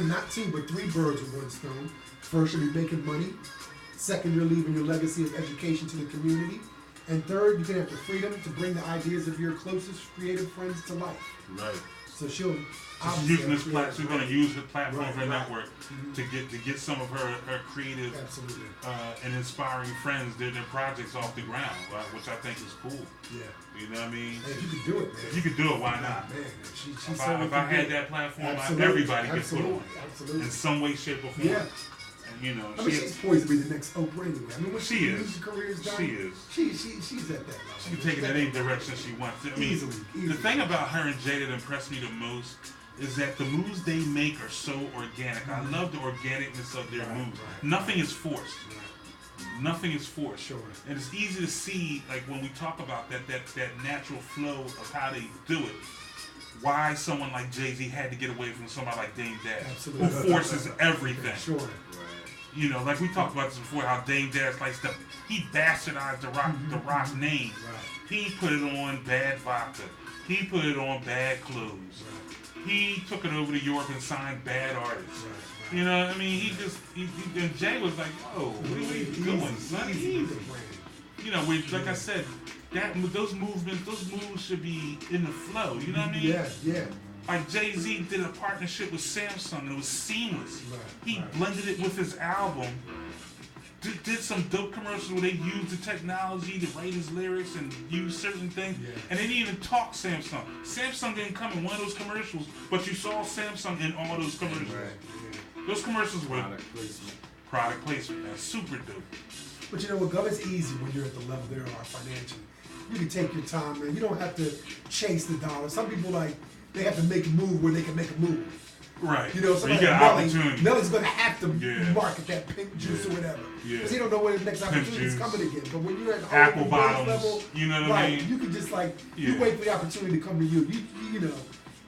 Not two, but three birds with one stone. First, you'll be making money. Second, you're leaving your legacy of education to the community. And third, you can have the freedom to bring the ideas of your closest creative friends to life. Right. So she'll She's using this platform. She's going to use the platform of her right. network to get some of her creative and inspiring friends their projects off the ground, right? Which I think is cool. Yeah. You know what I mean? Hey, if you can do it, man. If you could do it, why not? Man, if I had that platform, everybody could put on it in some way, shape, or form. Yeah. And you know, she's poised to be the next Oprah anyway. I mean, when she is. Music career is done, she is. She's at that level. She can take it in any direction she wants. I mean, easily. The thing about her and Jay that impressed me the most is that the moves they make are so organic. Mm-hmm. I love the organicness of their moves. Right. Nothing is forced. Right. Nothing is forced. Sure. And it's easy to see, like when we talk about that natural flow of how they do it. Why someone like Jay-Z had to get away from somebody like Dame Dash, who forces everything. Sure. Right. You know, like we talked about this before, how Dame Dash he bastardized the rock name. Right. He put it on bad vodka. He put it on bad clothes. Right. He took it over to Europe and signed bad artists. Right. You know what I mean? And Jay was like, "Whoa, what are you doing, son? Easy." You know, like I said, those moves should be in the flow. You know what I mean? Yeah. Like Jay-Z did a partnership with Samsung and it was seamless. Right, he blended it with his album. Did some dope commercials where they used the technology to write his lyrics and use certain things. Yeah. And they didn't even talk Samsung. Samsung didn't come in one of those commercials, but you saw Samsung in all those commercials. Right. Yeah. Those commercials were product placement. That's super dope. But you know what, Gov, it's easy when you're at the level they are financially. You can take your time, man. You don't have to chase the dollar. Some people they have to make a move where they can make a move. Right. You know, so you got an opportunity. Nelly's going to have to market that pink juice or whatever. Because he don't know when the next opportunity is coming again. But when you're at the apple bottoms level, you know what I mean? You can just you wait for the opportunity to come to you. You know,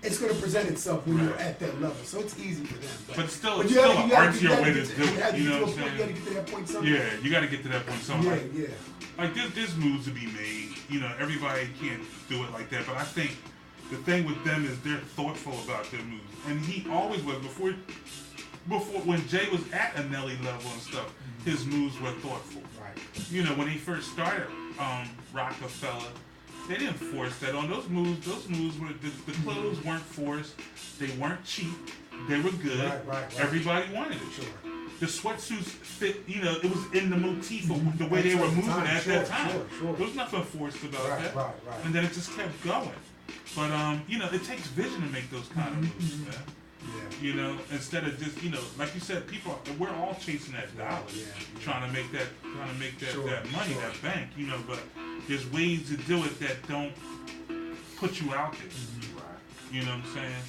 it's going to present itself when you're at that level. So it's easy for them. But still an artier way to do it. You know what I'm saying? You got to get to that point somewhere. Yeah, you got to get to that point somewhere. Yeah. Like there's moves to be made. You know, everybody can't do it like that. But I think the thing with them is they're thoughtful about their moves. And he always was. Before when Jay was at a Nelly level and stuff, his moves were thoughtful. Right. You know, when he first started Rockefeller, they didn't force that on. Those moves were, the clothes weren't forced. They weren't cheap. They were good. Right. Everybody wanted it. Sure. The sweatsuits fit, you know, it was in the motif of the way they were moving at that time. Sure. There was nothing forced about that. Right. And then it just kept going. But, you know, it takes vision to make those kind of moves, man. Yeah. You know, instead of just, you know, like you said, we're all chasing that dollar, trying to make that money, that bank, you know, but there's ways to do it that don't put you out there. Right. You know what I'm saying?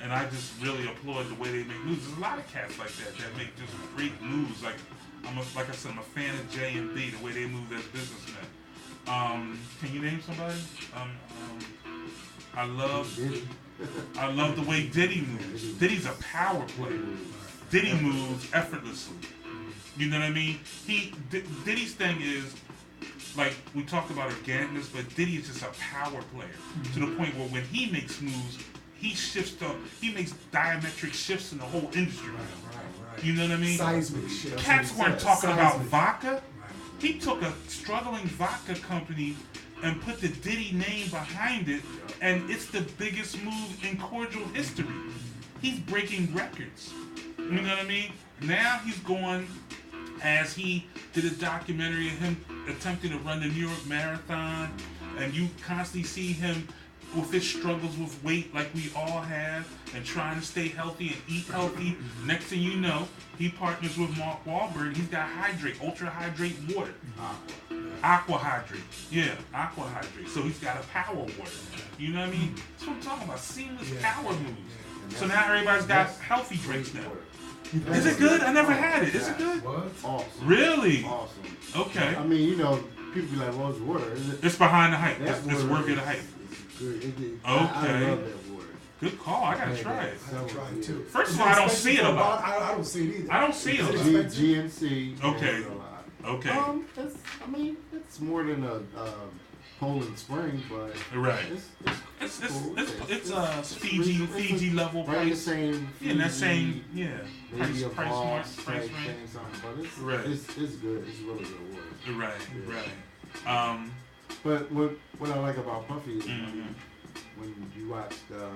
And I just really applaud the way they make moves. There's a lot of cats like that make just great moves. Like I said, I'm a fan of J and B, the way they move as businessmen. Can you name somebody? I love the way Diddy moves. Diddy's a power player. Diddy moves effortlessly. You know what I mean? Diddy's thing is, like we talked about organicness, but Diddy is just a power player to the point where when he makes moves, he shifts up. He makes diametric shifts in the whole industry. Right. You know what I mean? Seismic shifts. Cats weren't talking about vodka. He took a struggling vodka company and put the Diddy name behind it, and it's the biggest move in cordial history. He's breaking records. You know what I mean? Now he's going, as he did a documentary of him attempting to run the New York Marathon, and you constantly see him with his struggles with weight like we all have and trying to stay healthy and eat healthy. Next thing you know, he partners with Mark Wahlberg. He's got ultra hydrate water. Aqua hydrate. Yeah, aqua hydrate. So he's got a power water. You know what I mean? That's what I'm talking about. Seamless power moves. So now everybody's got healthy drinks now. Is it good? I never had it. Is it good? What? Awesome. Really? Awesome. Okay. I mean, you know, people be like, well, it's water. It's behind the hype. It's worthy of the hype. Good. Okay. I love that water. Good call. I gotta try it. I gotta try it too. First of all, I don't see it a lot. I don't see it either. I don't see it a lot. GNC. Okay. Okay. It's more than a Poland Spring, but right. It's It's cool. Fiji level right in the price. same. Yeah, and that Fiji, same maybe a price boss mark, type price thing, range. something, but it's Right. it's good. It's really good work. Right, Yeah. right. But what I like about Puffy is Mhm. when you watch the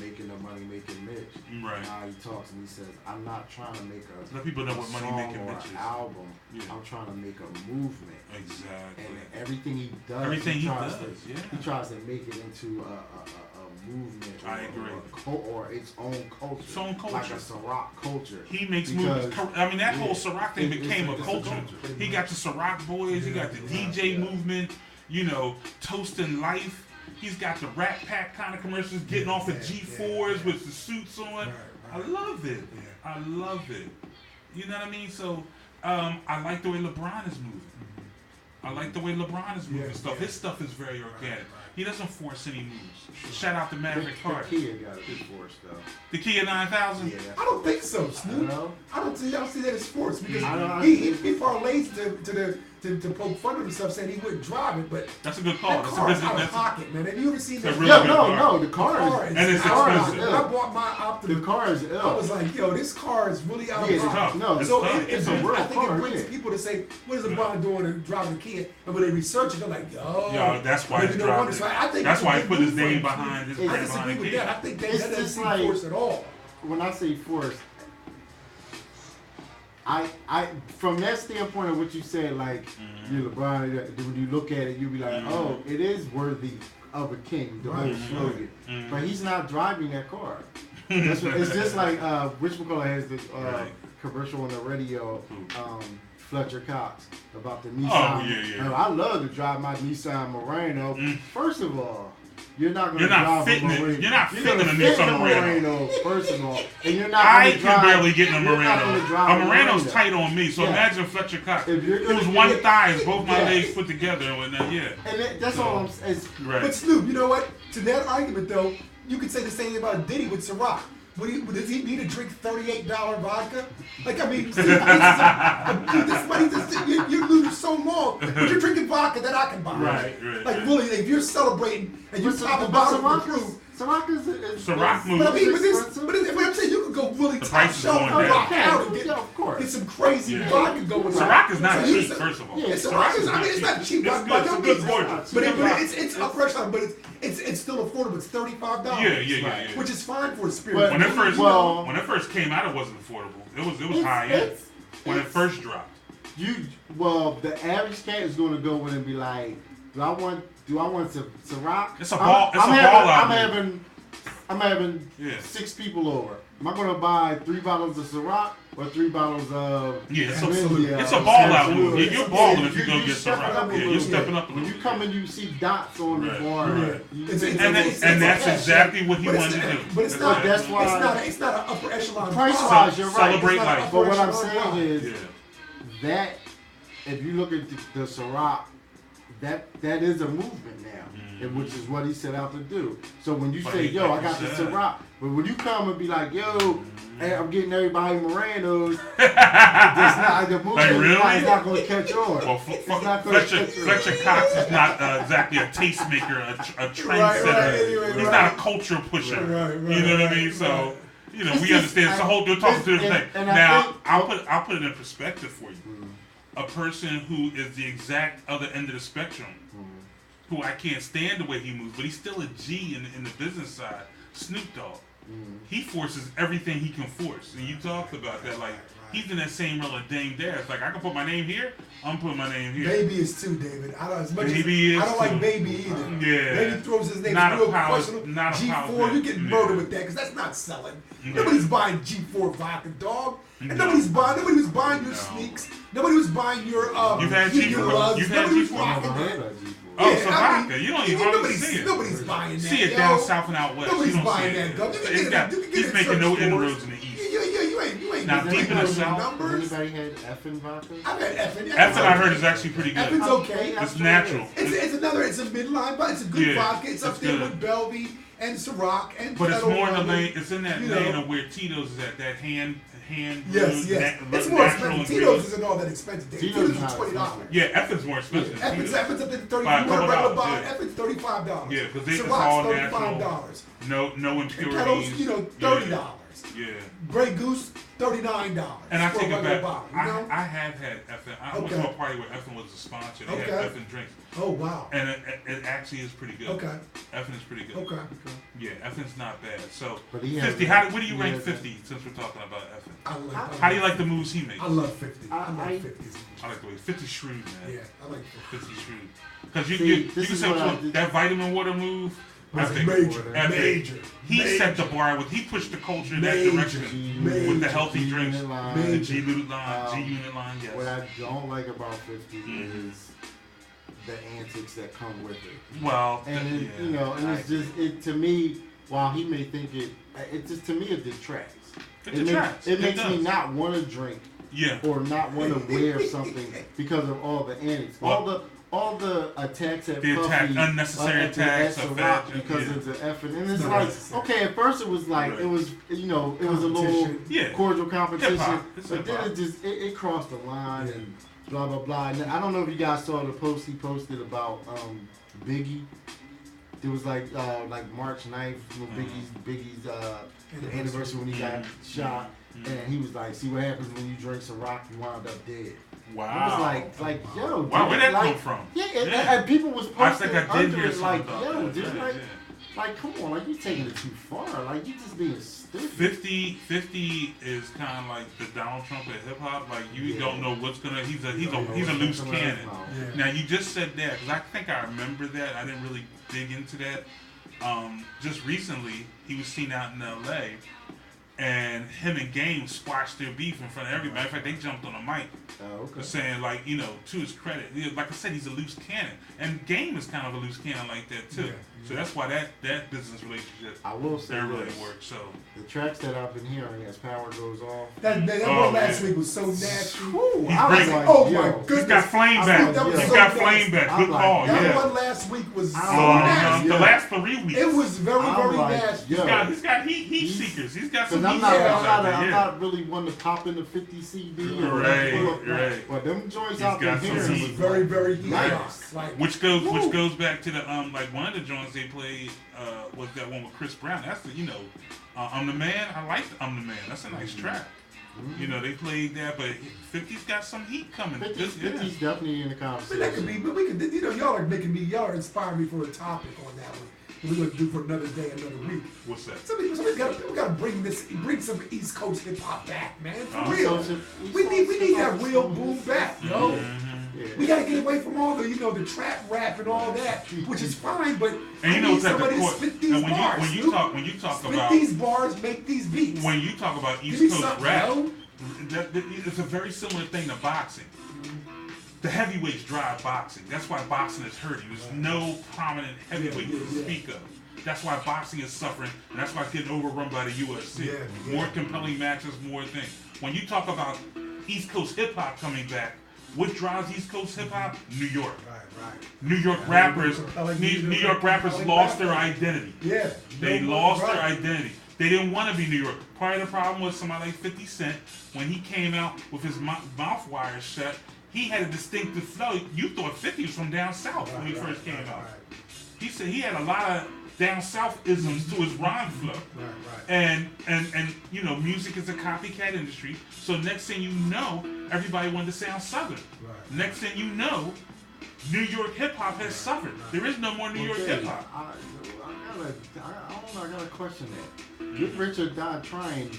Making of Money Making Mitch, Right. how he talks and he says, "I'm not trying to make a Let people know a what Money song Making or Mitch an is. album. Yeah. I'm trying to make a movement." Exactly. And everything he does, Everything he tries does, to, yeah. he tries to make it into a movement. I or, agree. or its own culture. Its own culture. Like a Ciroc culture. He makes Because- movies. I mean, that whole yeah, Ciroc thing became a it's culture. He got the Ciroc boys. He got the DJ yeah. movement. You know, toasting life. He's got the Rat Pack kind of commercials, getting off of G4s with the suits on. Right, I right. love it. Yeah. I love it. You know what I mean? So I like the way LeBron is moving. I like the way LeBron is moving Yeah, stuff. yeah. His stuff is very organic. right. He doesn't force any moves. Shout out to The Maverick Carter. Kia got a good force though. The Kia 9000. Yeah. I don't think so, I Snoop. know. I don't see that as sports because I don't- he parlays to poke fun of himself saying he wouldn't drive it, but That's a good call. that That's a car is business. out of That's pocket, man. Have you ever seen It's a that? really Yeah, good no, car. no, the car car is And it's out of expensive. pocket. When I bought my Optima, the car is ill. I was like, yo, this car is really out Yeah, of it's pocket. tough. No, It's So tough. It's a world I think car, it brings yeah. people to say, what is LeBron doing and driving a Kia? And when they research it, they're like, yo. Yeah, that's why maybe he's no driving. wonder. So I think That's it's a why he big put his move for name him. behind his I I brand disagree behind the with Kia. that. I think that It's doesn't just seem like- forced at all. When I say force, I from that standpoint of what you said, like you LeBron, when you look at it, you be like, oh, it is worthy of a king, the whole slogan. But he's not driving that car. That's what, it's just like Rich McCullough has the Right. commercial on the radio, Fletcher Cox about the Nissan. Oh, yeah. I love to drive my Nissan Murano. First of all, you're not going You're to not drive fitting a it. Murano. You're not You're fitting gonna a fit Nissan the Murano. First of all, and you're not I going can to drive. barely get in a you're not gonna Murano. drive A Murano's Murano. tight on me, so Yeah. imagine Fletcher Cox. If you're It gonna was get one it- thigh, both my Yeah. legs put together, and then And that's all I'm saying. right. But Snoop, you know what? To that argument though, you could say the same thing about Diddy with Ciroc. Does he need to drink $38 vodka? Like, I mean, Steve, this money, you lose so long, but you're drinking vodka that I can buy. Right. Like, really, if you're celebrating and you pop a bottle of the crew. Ciroc is Ciroc moves. But I mean, expensive. but I'm saying you could go really The top price is shelf going and down. rock out and Yeah, of course. get some crazy Yeah. vodka going on. Ciroc is not So you- cheap, first of all. Yeah, Ciroc is, I mean, it's not cheap. It's by good. no It's a good means. gorgeous. But It's good it's upper echelon, but it's still affordable. It's $35. Yeah. Which is fine for a spirit. But- When it first Well- when it first came out, it wasn't affordable. It was It's- high end it's- when it it's- first dropped. The average cat is going to go in and be like, do I want Ciroc? It's a ball- it's a ball out there. I'm having Yeah. 6 people over. Am I going to buy 3 bottles of Ciroc or 3 bottles of Yeah, it's India a or ball out San move. Luis? You're balling if you You- go you get stepping Ciroc. up a Yeah, you're little stepping bit. up a When little you come bit. and you see dots on the Right. bar, Right. you- And that's exactly what he But wanted to do. But it's not. That's why- It's not an upper echelon. Price product. wise, you're right. Celebrate It's not an life. upper But what I'm echelon saying product. is Yeah. that if you look at the Ciroc, that is a movement now, and which is what he set out to do. So when you But say, he- yo, I like got you the said. Ciroc, but when you come and be like, yo, hey, I'm getting everybody Muranos, that's not the movement. Like, really? It's not going to catch on. Well, It's not gonna Fletcher, catch on. Fletcher Cox is not exactly a tastemaker, a trendsetter. Right, anyway, He's right. not a culture pusher. Right, You know what I right, mean? So, right. you know, It's we just- understand. It's a whole. They're talking to the and- thing. and I Now, think- I'll put it in perspective for you. A person who is the exact other end of the spectrum, who I can't stand the way he moves, but he's still a G in the business side. Snoop Dogg. He forces everything he can force, and you talked about that. Like he's in that same realm of Dame Dash. Like I can put my name here, I'm putting my name here. Baby is too, David. I don't as much Baby as I is don't like too. Baby either. Yeah. Baby throws his name Not a real power- questionable. not a power G4, you back. get Yeah. murdered with that because that's not selling. Yeah. Nobody's buying G4 vodka, dog. And No. nobody was buying your No. sneaks. Nobody was buying your You've had your G4. lugs. You've had Nobody was G4. rocking Never that. heard of G4. Oh, Yeah, so I vodka. You don't even hardly see it. Nobody's buying that. See it yo. down south and out west. Nobody's you don't buying see that, it. dog. You can It's get got- it. You can get he's it making in no certain inroads stores. in the east. You ain't. Now, deep in the those south, numbers. Anybody had effing vodka? I've had Effin. Effin' I heard is actually pretty good. Effin's okay. It's natural. It's a midline, but it's a good Yeah, vodka. It's up it's there good. with Belvy and Ciroc and But it's Kettle more in the One, lane. It's in that you lane know. of where Tito's is at. That hand. Yes, yes. It's more expensive. Tito's isn't all that expensive. Tito's is $20. Yeah, Effen's more expensive. than Effen's Tito's. up to 30. By a You want a couple regular dollars, bottle? yeah. Effen's $35. Yeah, because it's Ciroc's all $35. natural. No And impurities. Kettle's, you know, $30. Yeah. Grey Goose, $39. And I for take a it regular back. bottle, you know? I have had Effen. I went Okay. to a party where Effen was a sponsor. They Okay. had Effen drinks, Oh wow. and it actually is pretty good. Okay. Effen is pretty good. Okay. Yeah, Effen's not bad. So But he 50. has- What do you he rank has- 50? Since we're talking about Effen, How how do you like the moves he makes? I love 50. I love I- 50. I like the way 50 shrewd, man. Yeah, I like 50. 50 shrewd. Because you See, can this say is what I did- that vitamin water move. That's Epic. major. Epic. Major. He major. set the bar with. He pushed the culture in that Major. direction Major. with the healthy G drinks, unit line. the Major. G unit line, Um, G unit line. Yes. What I don't like about 50 Mhm. is the antics that come with it. Well, And it, yeah, you know, and I it's just it to me. While he may think it just to me it detracts. It detracts. It makes does. me not want to drink Yeah. or not want to wear something because of all the antics, all the attacks at The attack- Puffy, unnecessary at attacks the of Rock that, because yeah. of the effort. And it's No, like, necessary. okay, at first it was like Right. it was, you know, it was a little Competition. Yeah. cordial competition, Hip-hop. It's but then hip-hop. it just it crossed the line Yeah. and blah blah blah. And I don't know if you guys saw the post he posted about Biggie. It was like March 9th, when Biggie's the anniversary when he got shot, and he was like, "See what happens when you drink Ciroc, you wind up dead." Wow. It was like, yo, Wow, where'd dude, that like, come from? Yeah, and, Yeah. and people was I posting think I did under hear it like, something yo, about just that. like, Yeah. like, come on, like you taking it too far, like you just being stupid. 50 is kind of like the Donald Trump of hip hop. Like you Yeah. don't know what's gonna. He's a Don't know loose what's coming out cannon. his mouth. Yeah. Now you just said that because I think I remember that. I didn't really dig into that. Just recently, he was seen out in L.A. and him and Game squashed their beef in front of everybody. In fact, they jumped on a mic Oh, okay. saying, like, you know, to his credit, like I said, he's a loose cannon, and Game is kind of a loose cannon like that too. Yeah. So that's why that business relationship I will say that really this. works. So The tracks that I've been hearing as power goes off. That Oh, one last man. week was so nasty. Whew, He's I was breaking- like, Oh yo, my he's goodness. got flame I back. thought that was He's so got nasty. flame back. I'm Good like, call. That Yeah. one last week was so Oh, nasty. The yeah. last 3 weeks. It was very, I'm very like, nasty. yo. He's got heat seekers. He's got some Because heat I'm not, seekers I'm, out not, there. I'm yeah. not really one to pop in the 50 CD or Right, pull up, right. But them joints He's out there got some hearing heat. was Very, like, very nice. like Which Woo. goes back to the like one of the joints they played was that one with Chris Brown. That's the I'm the Man. I like I'm the Man. That's a nice track. You know, they played that, but 50's got some heat coming. 50's, Yeah. 50's definitely in the But that could be, conversation. but we could, y'all are making me, y'all are inspiring me for a topic on that one. That we're gonna do for another day, another week. What's that? People gotta bring some East Coast hip hop back, man. For Oh. real. East We need Coast that hip-hop real is boom cool. back, yo. Yeah. We gotta get away from all the, the trap rap and all that, which is fine, but And I you know need what's at the somebody to core. spit these And bars. when you Snoop. talk spit about these bars, make these beats. when you talk about Give East me Coast something, rap, yo. it's a very similar thing to boxing. The heavyweights drive boxing. That's why boxing is hurting. There's no prominent heavyweight to Yeah. speak of. That's why boxing is suffering, and that's why it's getting overrun by the UFC. Yeah. More compelling matches, more things. When you talk about East Coast hip hop coming back, what drives East Coast hip hop? New York. Right. New York rappers. compelling New music, York rappers compelling lost their rappers. identity. Yeah. They No, lost right. their identity. They didn't want to be New York. Part of the problem was somebody like 50 Cent, when he came out with his mouth wires shut, he had a distinctive flow. You thought 50 was from down south when he first came out. He said he had a lot of down south isms to his rhyme flow. Right. And music is a copycat industry. So next thing you know, everybody wanted to sound southern. Right. Next thing you know, New York hip hop has suffered. There is no more New York Okay, hip hop. I don't know, I gotta question that. Get Rich or Die Trying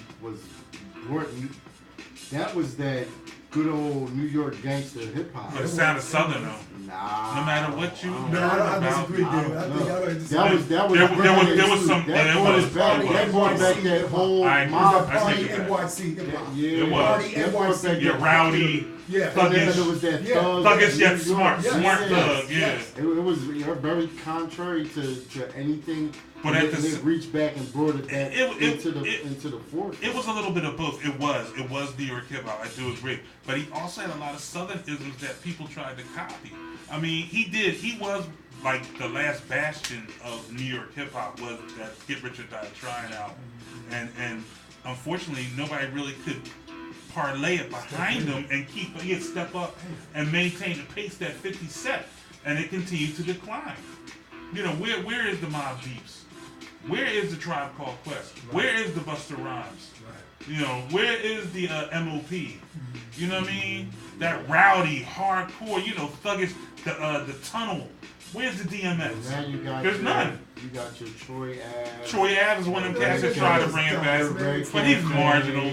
that was that good old New York gangster hip hop. But it sounded southern though. Nah. No matter what you No, heard I about. disagree, David. I think y'all are just That was There was some- that it brought was- us back. it That was. brought back that whole I agree. mob. I Party see that. NYC hip hop. Yeah, It was. Party That brought NYC. back Yeah, that- rowdy, Yeah. And then thuggish. there was that Yeah. thug. thuggish yet New smart, York. smart Yes, thug, yeah. yes. It was very contrary to anything. But and it reached back and brought it back into the forefront. It was a little bit of both. It was New York hip hop. I do agree. But he also had a lot of Southern isms that people tried to copy. I mean, he was like the last bastion of New York hip hop was that Get Rich or Die Trying album, and unfortunately nobody really could parlay it behind him and he'd step up and maintain the pace that 50 set, and it continued to decline. You know, where is the Mobb Deeps? Where is the Tribe Called Quest? Where is the Busta Rhymes? You know, where is the MOP? You know what I mean? That rowdy, hardcore, you know, thuggish, the Tunnel. Where's the DMX? Now you got There's none. You got your Troy Ave. Troy Ave is one of them cats that tried to bring it back, but he's marginal.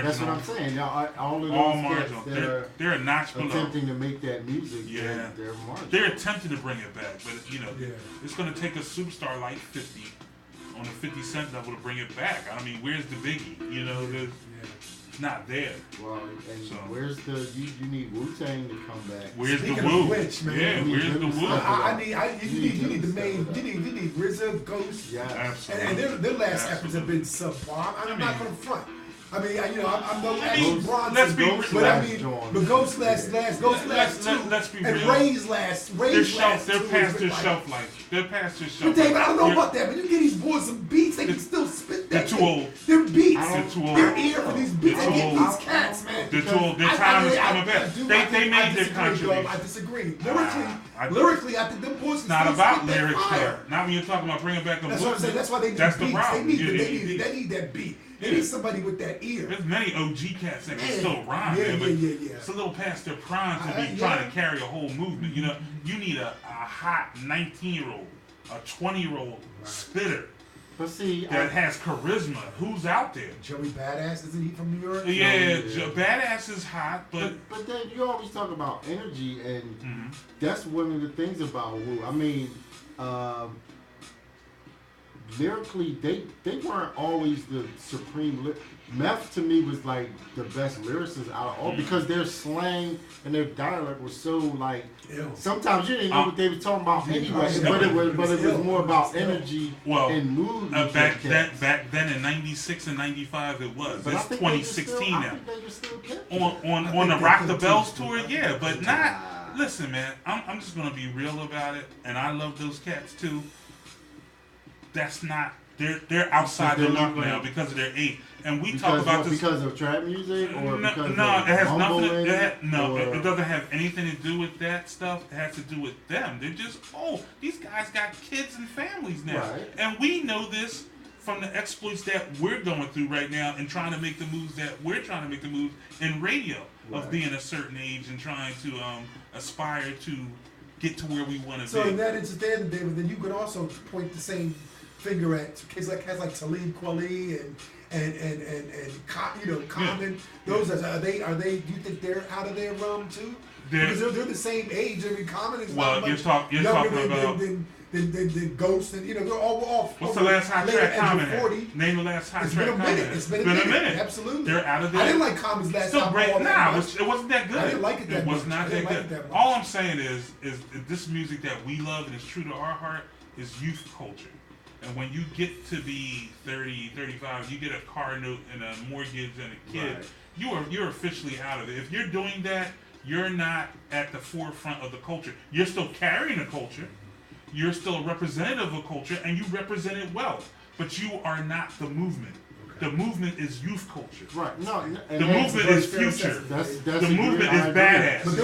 That's what I'm saying. Now, all of those all marginal. They're a notch below. Attempting to make that music. Yeah, they're marginal. They're attempting to bring it back, but you know, it's going to take a superstar like 50 on the 50 Cent level to bring it back. I mean, where's the Biggie? You know, it's not there. Well, and so where's the you need Wu-Tang to come back? Where's Speaking the Wu? of which, man, Yeah, where's the Wu? You need the main. You need RZA, Ghost. Yeah, absolutely. And their last efforts have been subpar. I'm not gonna front. I mean, I'm no Action Bronson, let's be but I mean, but Ghost last two, let's be and real. Ray's last They're past their like, shelf life. They're past their shelf But life. David, I don't know about that, but you give these boys some beats, they can still spit that. They're too old. They're beats. They're too old. They're ear for these beats. They're They too get old. these cats, man. They're too old. Their time is coming back. They made their contribution. I disagree. Lyrically, I think them boys. It's not about lyrics there. Not when you're talking about bringing back a That's what I'm saying. That's why they need That's the beats. problem. They need that beat. They need somebody with that ear. There's many OG cats that can still rhyme, man, but it's a little past their prime to be trying to carry a whole movement. You know, you need a hot 19-year-old, a 20-year-old spitter. But see, that has charisma. Who's out there? Joey Badass, isn't he from New York? Yeah, Badass is hot, but then you always talk about energy, and that's one of the things about Wu. I mean, lyrically, they weren't always the supreme. Meth to me was like the best lyricists out of all because their slang and their dialect was so like. Sometimes you didn't know what they were talking about anyway, but it was more about energy and mood. Back then in '96 and '95 it was. But it's 2016 now. On the Rock the Bells tour, yeah, but not. Listen, man, I'm just gonna be real about it, and I love those cats too. That's not. They're outside the loop now because of their age, and we talk about this because of trap music or because it has nothing. It doesn't have anything to do with that stuff. It has to do with them. They're just these guys got kids and families now, and we know this from the exploits that we're going through right now and trying to make the moves that we're trying to make the moves in radio of being a certain age and trying to aspire to get to where we want to be. So in that instance, David, then you could also point the same finger at kids like Talib Kweli and Common. Those are they? Do you think they're out of their realm too? Because they're the same age. I mean, Common is not much younger than Ghost, and they're all. What's the last hot track Common had? Name the last hot track Common had. It's been a minute. Absolutely. They're out of there. I didn't like Common's last album. Still great. Nah, it wasn't that good. I didn't like it that much. It was not that good. All I'm saying is this music that we love and is true to our heart is youth culture. And when you get to be 30, 35, you get a car note and a mortgage and a kid, you're officially out of it. If you're doing that, you're not at the forefront of the culture. You're still carrying a culture. You're still a representative of a culture, and you represent it well. But you are not the movement. The movement is youth culture. Right. No. The movement is future. The movement is badass. But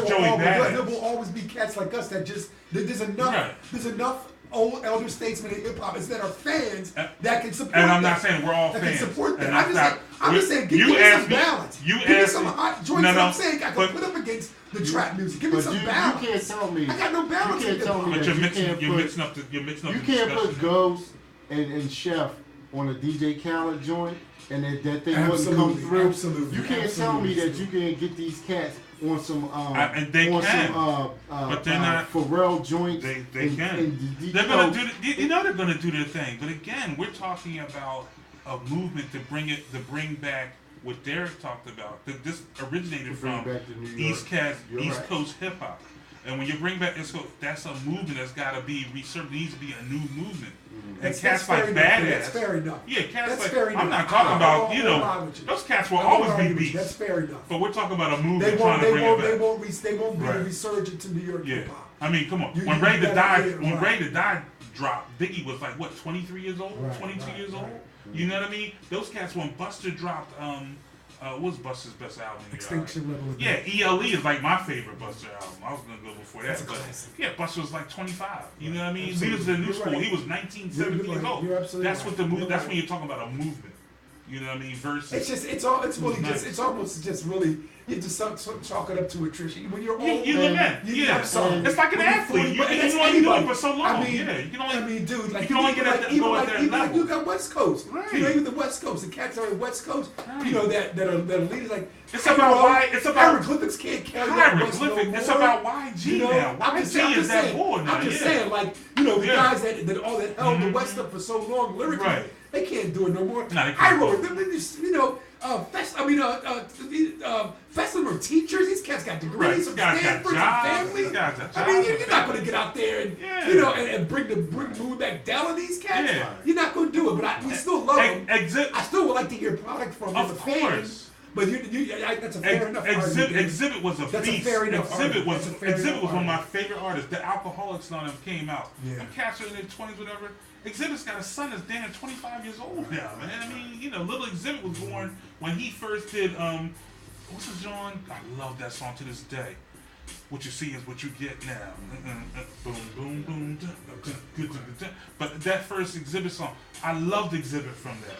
there will always be cats like us that just there's enough old elder statesmen in hip hop that are fans that can support. And I'm not saying we're all fans. Can support that. I'm just saying give me some balance. Give me some hot joints. I'm saying I can put up against the trap music. Give me some balance. You can't tell me. I got no balance. You can't tell me. But you're mixing up. You can't put Ghost and Chef on a DJ Khaled joint and that thing wouldn't come through. Absolutely. You can't tell me that you can get these cats on some and they can, but they're not Pharrell joints. They can. They're gonna do. They're gonna do their thing. But again, we're talking about a movement to bring back what Derek talked about. This originated from East Coast hip hop. And when you bring back East Coast, that's a movement that's got to be resurged. It needs to be a new movement. And cats like Badass. That's fair enough. Yeah, cats That's like, fair enough. I'm not talking about, you know, lie with you. those cats will I won't always argue be with you. That's beasts. fair enough. But we're talking about a movie They trying to bring it back. they won't be Right. the resurgent to New York Yeah, hip hop. I mean, come on. You- When you Ready to gotta Die, get it when right. Ready to Die dropped, Biggie was like what, 23 years old, Right, 22 right, years right. old. You know what I mean? Those cats when Buster dropped, what was Buster's best album? Extinction Level. Yeah, ELE is like my favorite Buster album. I was gonna go before that, That's a but classic. yeah, Buster was like 25. You know what I mean? Absolutely. He was the new You're school. right. He was 19, 17 You're years right. old. You're absolutely That's right. what the movie. You're That's right. when you're talking about a movement. You know what I mean? Versus. It's really Nice. just, it's almost just really, you just chalk it up to attrition. When you're old, You lament. Yeah. I'm sorry. It's like an When you're athlete. 40, You but can that's only do it anybody. for so long. I mean, Yeah, you can only. dude, like you can only get at that- go at that even like level. you got West Coast, Right. you know, even the West Coast, the cats are in West Coast, Right. you know that are leaders like. It's about why. It's about hieroglyphics can't carry that West no hieroglyphic. It's more. about YG now. I'm just YG is that saying, board now. I'm just Yeah. saying, like, you know, the Yeah. guys that all that held the West up for so long lyrically, Right. they can't do it no more. No, they can't I do wrote it. them, you know, Festival teachers, these cats got degrees Right. from Guys got Stanford and jobs. family. Guys got I mean, jobs. you're not going to get out there and, Yeah. you know, and bring move back down on these cats. Yeah. You're not going to do it, but we still love them. I still would like to hear product from them. Of course. But that's a fair enough argument. Exhibit was a That's a beast. fair enough Exhibit argument. was That's a fair Exhibit enough was one of my argument. favorite artists. The Alcoholics on them came out. Yeah. Them cats are in their 20s, whatever. Exhibit's got a son that's damn 25 years old now, man. I mean, you know, little Exhibit was born when he first did what's his John? I love that song to this day. What you see is what you get now. Boom, boom, boom. But that first Exhibit song, I loved Exhibit from that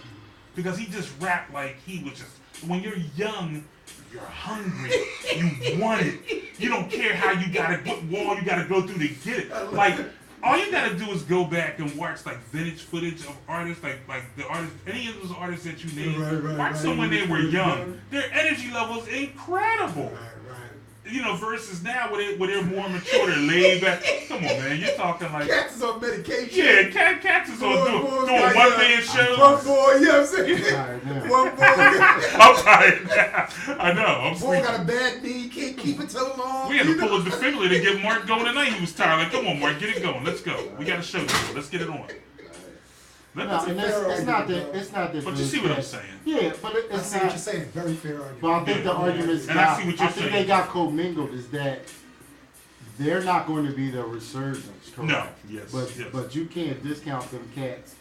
because he just rapped like he was just. When you're young, you're hungry. You want it. You don't care how you gotta what wall you gotta go through to get it. Like all you gotta do is go back and watch like vintage footage of artists, like the artists, any of those artists that you named. Watch them when they were young. Their energy level is incredible. You know, versus now where they're more mature, they're laid back. Come on, man, you're talking like Cats is on medication. yeah, cats is on doing got, one man shows. One boy, you know what I'm saying? Tired now. One boy, I'm tired now. I know. I'm boy sleeping. got a bad knee, can't keep it so long. We had to you know? pull a defibrillator to get Mark going tonight. He was tired. Like, come on, Mark, get it going. Let's go. We got a show to do. Let's get it on. No, Let's, and it's not that. It's not that. but you see what I'm saying? Yeah, but I it's see what you're not. saying. Very fair But I argument. think the arguments And I got. see what I you're think saying. they got commingled. Is that they're not going to be the resurgence, correct? No. Yes. But yes. but you can't discount them cats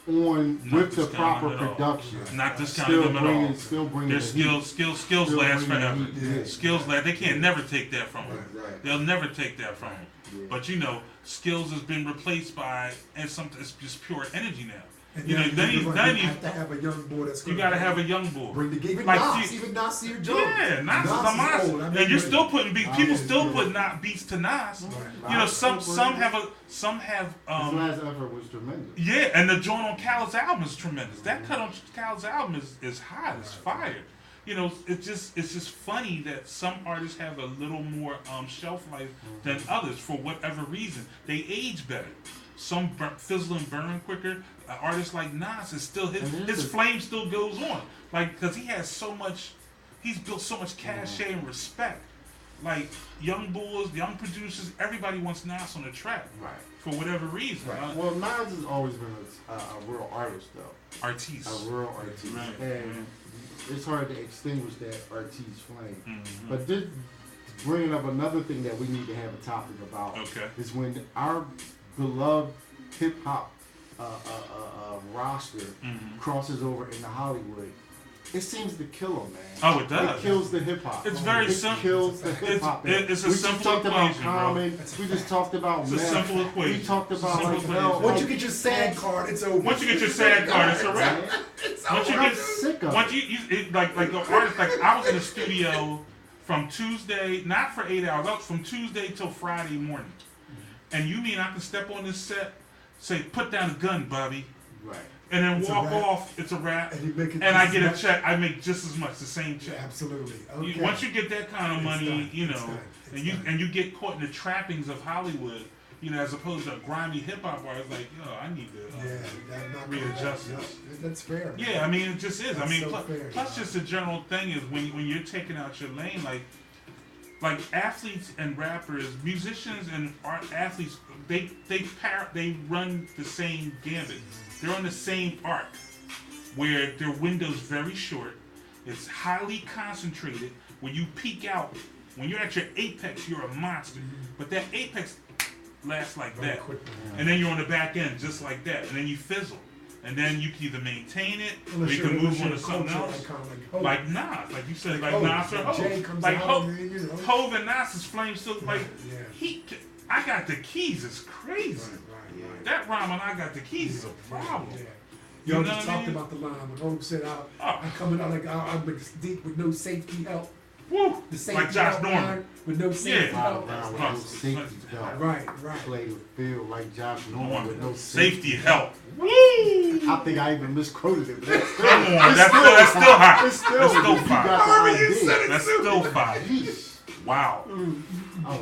on Not with the discounting proper them at all. production. Not discounting Still them at all. bringing, still bringing. Their the heat. skills Still last bringing the forever. heat. Yeah. Skills last. They can't never take that from them. Right. They'll never take that from them. Yeah. But you know, skills has been replaced by and something. It's just pure energy now. And You know, then you you have to have a young boy that's you gotta have a young boy. bring the game. Even Like, Nas, see- even Nasir Jones. Yeah, Nas is a old. monster, I mean, and you're still putting beats. Nas People is still good. put not beats to Nas. Right. You know, Nas some is some good. have His last effort was tremendous. yeah, and the joint on Khaled's album is tremendous. That cut on Khaled's album is hot, it's fire. You know, it's just funny that some artists have a little more shelf life than others for whatever reason. They age better. Some fizzle and burn quicker. An artist like Nas is still his flame still goes on. Like, because he has so much, he's built so much cachet and respect. Like young bulls, young producers, everybody wants Nas on the track. Right. For whatever reason. Well, Nas has always been a real artist, though. Artiste. A real artist. Right. And it's hard to extinguish that artiste flame. Mhm. But this bringing up another thing that we need to have a topic about Okay. is when our beloved hip hop roster Mhm. crosses over into Hollywood. It seems to kill them, man. Oh, it does. It kills the hip hop. It's very It simple. kills the hip hop. It's a we simple just talked equation, about bro. Common. We just talked about It's a Meth. simple equation. We talked It's a about simple like equation. hell. Once like, you get your SAG card, it's over. Once you get your SAG card, it's a wrap. It's Once you over. get sick of once it. like the artist, like I was in the studio from Tuesday, not for 8 hours, I was from Tuesday till Friday morning. And you mean I can step on this set, say, put down the gun, Bobby, Right. and then It's a walk wrap. off, it's a wrap, And you make it. and I get a much- check, I make just as much, the same check. Absolutely. You- Okay. Once you get that kind of It's money, done. you It's know, done. It's and done. you get caught in the trappings of Hollywood, you know, as opposed to a grimy hip hop where it's like, yo, I need to Yeah, that not readjust Yeah, this. that's fair. Yeah, I mean, it just is. I That's mean, so plus, fair. plus just the general thing is when you're taking out your lane, like like athletes and rappers, musicians and art athletes, they run the same gambit. They're on the same arc, where their window's very short. It's highly concentrated. When you peak out, when you're at your apex, you're a monster. But that apex lasts like Very that, quickly. and then you're on the back end just like that, and then you fizzle. And then you can either maintain it, or Unless you can you're- move unless on you're to a something culture else. icon like Hov. Like Nas, like you said, like Hov. Nas or Like Hov. Jay comes Like out, Hov, and, you know. Hov and Nas's flame still like Yeah. he. I got the keys is crazy. Right. That rhyme and I got the keys is a problem. Yeah. You Y'all know just what I talked mean? about the line when Hope said, Oh. I'm coming out like I'm deep with no safety help. Woo! The safety Like Josh help Norman. line with no safety Yeah. help. Around with Right. no safety belt. Right. Play the field like Josh Norman with no Safety help. Woo! I think I even misquoted it, but that's still, Come on, that's still hot. It's still, That's still you fire. got the However you idea. said it. That's still fire. Yeesh. Wow. Oh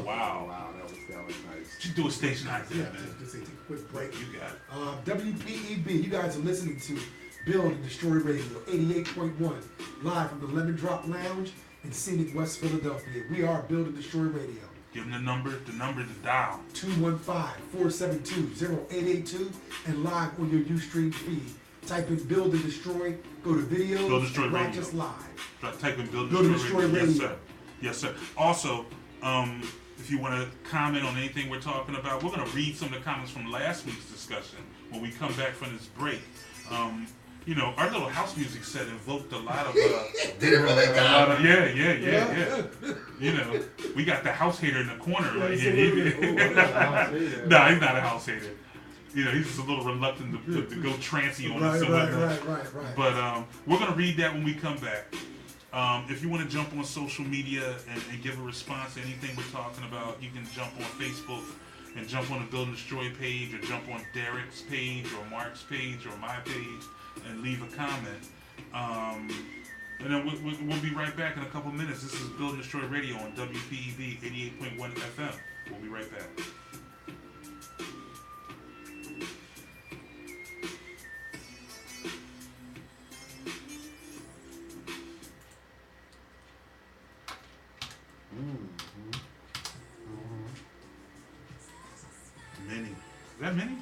Wow. wow, that was nice. You do a station like Yeah, that, man. just take a quick break. You got it. WPEB, you guys are listening to Build and Destroy Radio 88.1, live from the Lemon Drop Lounge in scenic West Philadelphia. We are Build and Destroy Radio. Give them the number to dial. 215-472-0882 and live on your Ustream feed. Type in Build and Destroy, go to videos, Build and Destroy and watch Radio. us live. Type in Build Build and and Destroy Destroy Radio. Yes, Radio. sir. Yes, sir. Also, if you want to comment on anything we're talking about, we're going to read some of the comments from last week's discussion when we come back from this break. You know, our little house music set invoked a lot of, yeah. You know, we got the house hater in the corner right here. No, he's not a house hater. You know, he's just a little reluctant to go trancy on us and whatnot. Right. But we're gonna read that when we come back. If you want to jump on social media and give a response to anything we're talking about, you can jump on Facebook and jump on the Build and Destroy page, or jump on Derek's page, or Mark's page, or my page, and leave a comment. And then we'll be right back in a couple minutes. This is Build and Destroy Radio on WPEB 88.1 FM. We'll be right back. Mini. Is that mini?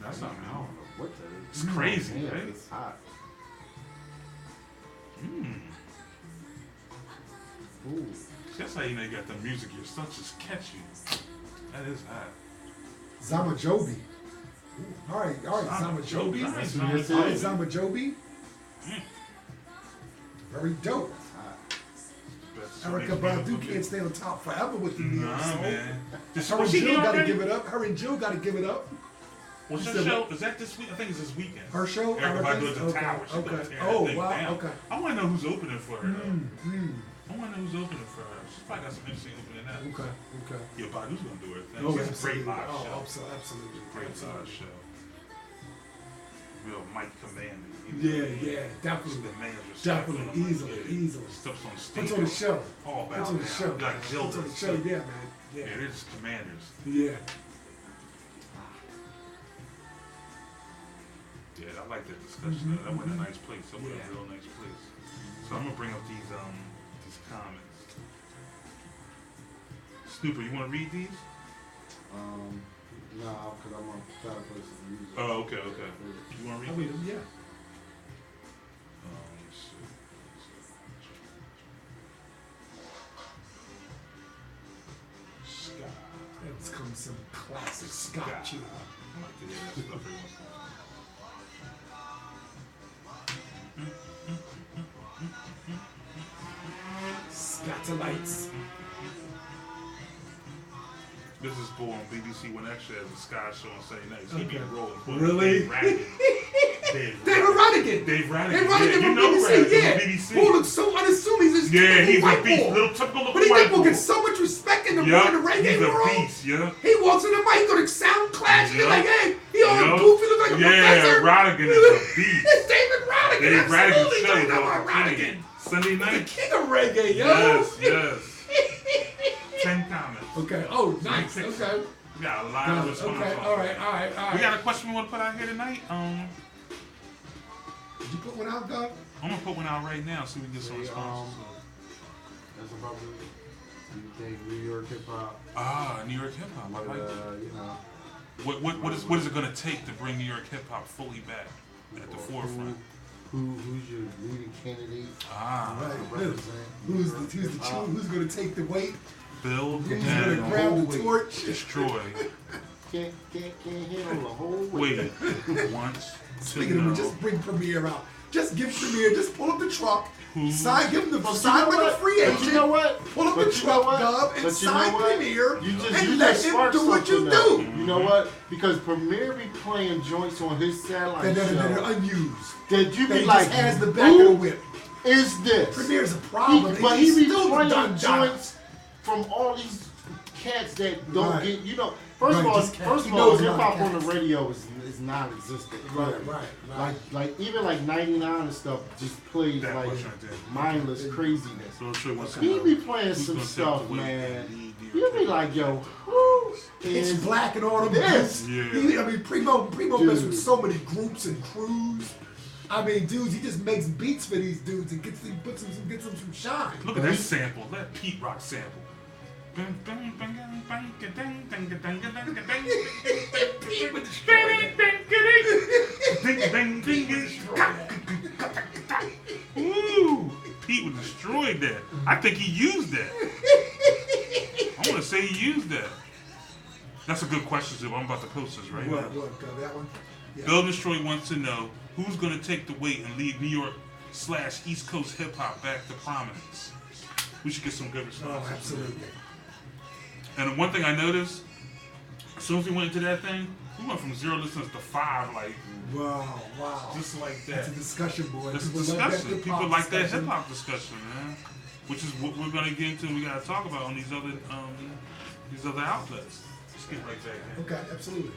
That's not I mini. don't know what that is. It's crazy, Man, right? it's hot. Ooh. That's how you know you got the music. Your stuff just catchy. That is hot. Zamajobi. All right, Zamajobi. Nice. what this All right, is. Zamajobi. Very dope. That's Erica Badu can't stay on top forever with the Neo Nah, Soul. man. Her Was and she Jill here gotta already? give it up. Her and Jill gotta give it up. What's She her said show? Is that this week? I think it's this weekend. Her show? Erica Erica's? Badu at the Okay, Tower. She's okay. gonna tear Oh, that thing wow, down. okay. I want to know who's opening for her, though. Mm. I want to know who's opening for her. She's probably got some interesting opening now. Okay. Yeah, Badu's going to do her thing. Oh, She's a absolutely. great live Oh, show. absolutely. Great live Absolutely. show. Real Mike Commanding. Yeah, definitely. The man's respect Definitely, for him. easily. Steps on stage. Puts on the show. All about Puts on the now. show. Like Jill Puts on the does, show, too. yeah, man. Yeah, they're just commanders. Yeah. Yeah, I like that discussion. That went a nice place. That went Yeah. a real nice place. So I'm gonna bring up these comments. Snooper, you want to read these? No, because I'm on try to play some music. Oh, okay. You want to I read mean, these? yeah. Let's see. Scott. It's come some classic Scott, you know. I like to hear that stuff every once in a while. Scottalites. This is born on BBC One Extra as a Sky show on Sunday nights. He be Okay. rolling. Really? Dave Radigan. David Radigan. Dave Radigan. Dave Radigan Yeah, you from know BBC, Radigan yeah. from BBC. Who looks so unassuming. He's this Yeah, he's a white beast. boy. Little typical But looking he white think we'll boy. get so much respect in the Yup, in the reggae he's a world. beast, yeah. He walks in the mic, go to sound clash, and you're Yup. like, hey, he all Yup. goofy, look like a professor. Radigan is a beast. It's David Radigan. Dave Radigan Absolutely show, don't know though. about Radigan. Sunday The night. king of reggae, yo. Yes. 10 comments. Okay. Oh, nice. Six. Okay. We got a lot of response. Okay. on All that. right. We got a question we want to put out here tonight. Did you put one out, Doug? I'm gonna put one out right now so we can get some responses. That's about Do you think New York hip hop? New York hip hop. I like that. You know. What is it gonna take to bring New York hip hop fully back at the forefront? Who's your leading candidate? Right. Who's going to take the weight? Build Who's going to and grab the torch? destroy. Can't handle the whole weight. Wait, once to Speaking of know. which, just bring Premier out. Just give Premier, just pull up the truck, Who? sign, give him the But sign you know like a what? free agent. But you know what? Pull up But the you know truck, what? Gov, and But you know sign what? Premier, You and let him sparked do what you something though. do. You know what? Because Premier be playing joints on his satellite That show are unused. that you That be he like, just has the back of the who whip. is this? Premier's a problem. But He's he be still playing done joints from all these cats that don't Right. get, you know. First Right, of all, just cats. first He of all, knows hip about hop on the cats. radio is non-existent. Right. Like even like 99 and stuff just plays That like much right there. mindless craziness. So sure wants to He know be playing who's some gonna take stuff, the weight man. and lead New You York be hip hop. like, yo, who It's is black and all them this? groups. Yeah. I mean, Primo Dude. messes with so many groups and crews. I mean, dudes, he just makes beats for these dudes and gets them some shine. Look at that sample. That Pete Rock sample. Pete would destroy Ooh, Pete would destroy that. I think he used that. I want to say he used that. That's a good question, Zip. I'm about to post this right now. That one? Yeah. Bill Destroy wants to know who's going to take the weight and lead New York / East Coast hip hop back to prominence. We should get some good responses. Oh, absolutely. And one thing I noticed, as soon as we went into that thing, we went from 0 listeners to 5, like Wow. just like that. That's a discussion, boy. That's a People love that discussion. hip-hop People like that discussion. hip hop discussion, man. Which is what we're gonna get into. And we gotta talk about on these other outlets. Let's get right back. Man. Okay, absolutely.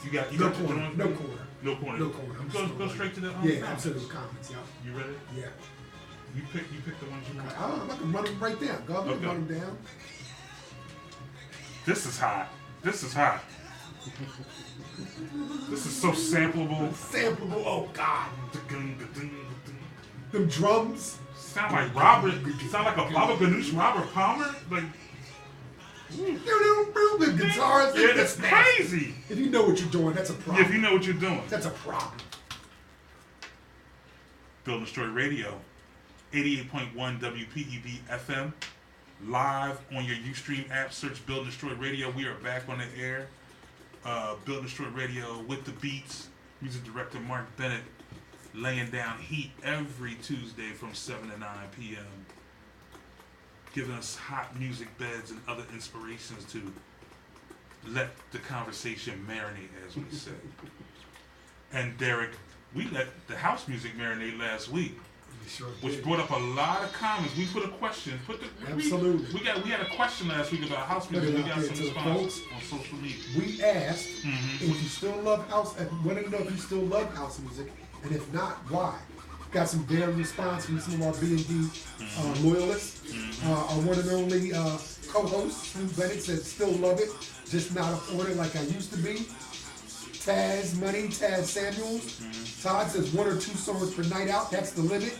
You got No your corner. joint? No corner. No corner. No corner. I'm Go just straight to the Yeah, comments. absolute comments. Yeah. You ready? Yeah. You pick the ones you want. I can run them right down. Go ahead and Okay. run them down. This is hot. This is hot. This is so sampleable. Sampleable. Oh God. Them drums. Sound like Robert. Sound like a Baba Ganoush, Robert Palmer. Like, The guitars. yeah, that's it's nasty. crazy. If you know what you're doing, that's a problem. If you know what you're doing. That's a problem. Build and Destroy Radio, 88.1 WPEB FM, live on your Ustream app. Search Build and Destroy Radio. We are back on the air. Build and Destroy Radio with the beats. Music director Mark Bennett laying down heat every Tuesday from 7 to 9 p.m. Giving us hot music beds and other inspirations to let the conversation marinate, as we say. And Derek, we let the house music marinate last week, Sure which did. brought up a lot of comments. We put a question. Absolutely. We had a question last week about house music. We Put it out got there some to the responses on social media. We asked Mhm. if you still love house. Wanted to know if you still love house music, and if not, why. Got some varied response from some of our B&D loyalists. Our one and only co-host, Snoop Bennett, said still love it, just not up on it like I used to be. Taz Samuels. Todd says 1 or 2 songs per night out, that's the limit.